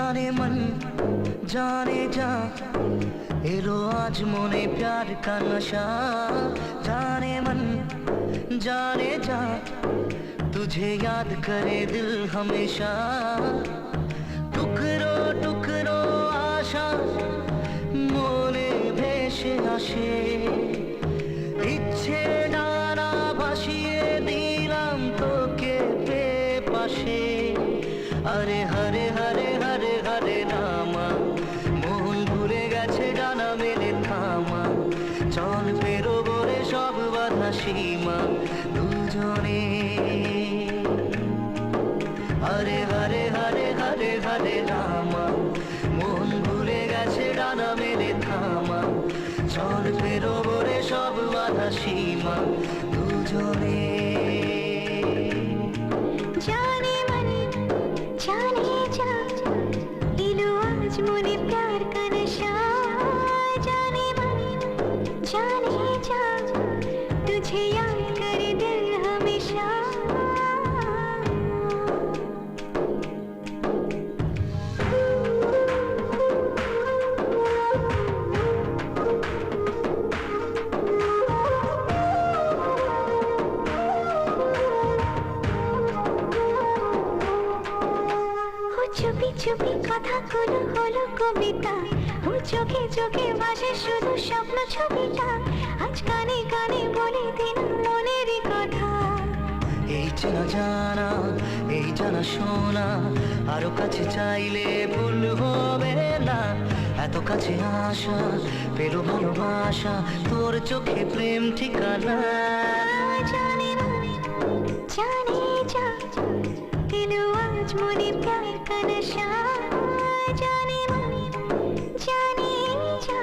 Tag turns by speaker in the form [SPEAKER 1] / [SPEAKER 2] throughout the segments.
[SPEAKER 1] जाने मन जाने जा एलो आज मोने प्यार का नशा जाने मन जाने जा तुझे याद करे दिल हमेशा टुकरो टुकरो आशा मोने भेसे आशे इच्छे डाना भासिए दिलाम तोके पाशे अरे हरे हरे हरे हरे रामा मोहन भूले गेছে ডানা মেলে থামা চল পেরোবো রে সব বাধা সীমা দুজনে हरे हरे हरे हरे हरे रामा मोहन भूले गेছে ডানা মেলে থামা চল পেরোবো রে সব বাধা সীমা দুজনে
[SPEAKER 2] जाने मन जाने जा एलो आज मोने प्यार का नशा जाने मन जाने जा तुझे याद करे दिल हमेशा চুপি চুপি কথাগুলো হলো কবিতা ও চোখে চোখে ভাসে শুধু স্বপ্ন ছবিটা আজ কানে কানে বলে দিন মনেরই কথা
[SPEAKER 1] এই চেনা জানা এই জানা শোনা আরো কাছে চাইলে ভুল হবে না এত কাছে আসা পেলো ভালোবাসা তোর চোখে প্রেম ঠিকানা
[SPEAKER 2] जाने मन जाने जा एलो आज मोने प्यार का नशा जाने मन जाने जा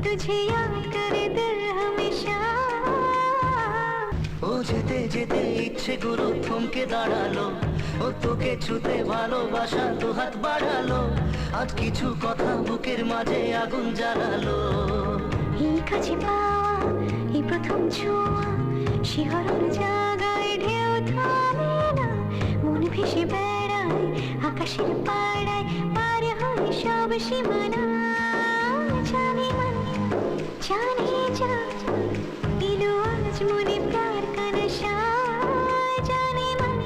[SPEAKER 2] तुझे याद करे दिल हमेशा
[SPEAKER 1] ও যেতে যেতে ইচ্ছে গুলো থমকে দাঁড়ালো ও তোকে ছুতে ভালোবাসা তো হাত বাড়ালো আজ কিছু কথা বুকের মাঝে আগুন জ্বালালো
[SPEAKER 2] এই কাছে পাওয়া এই প্রথম ছোঁয়া শিহরণ জাগায় ঢেউ থামে না মন ভেসে বেড়ায় আকাশের পাড়ায় পার হয় সব সীমানা জানে मन जाने जा एलो आज मोने प्यार का नशा जाने मन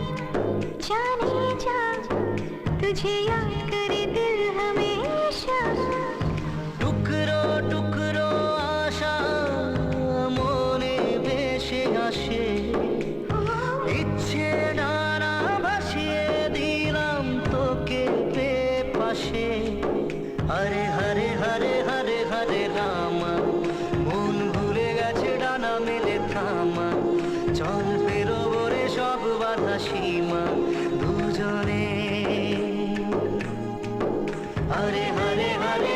[SPEAKER 2] जाने जा तुझे याद करे दिल हमेशा
[SPEAKER 1] টুকরো টুকরো আশা মনে ভেসে আসে ইচ্ছে ডানা ভাসিয়ে দিলাম তোকে পাশে হরে হরে হরে হরে হরে রামা মন ভুলে গেছে ডানা মেলে থামা চল পেরোবো রে সব বাধা সীমা দুজনে হরে হরে হরে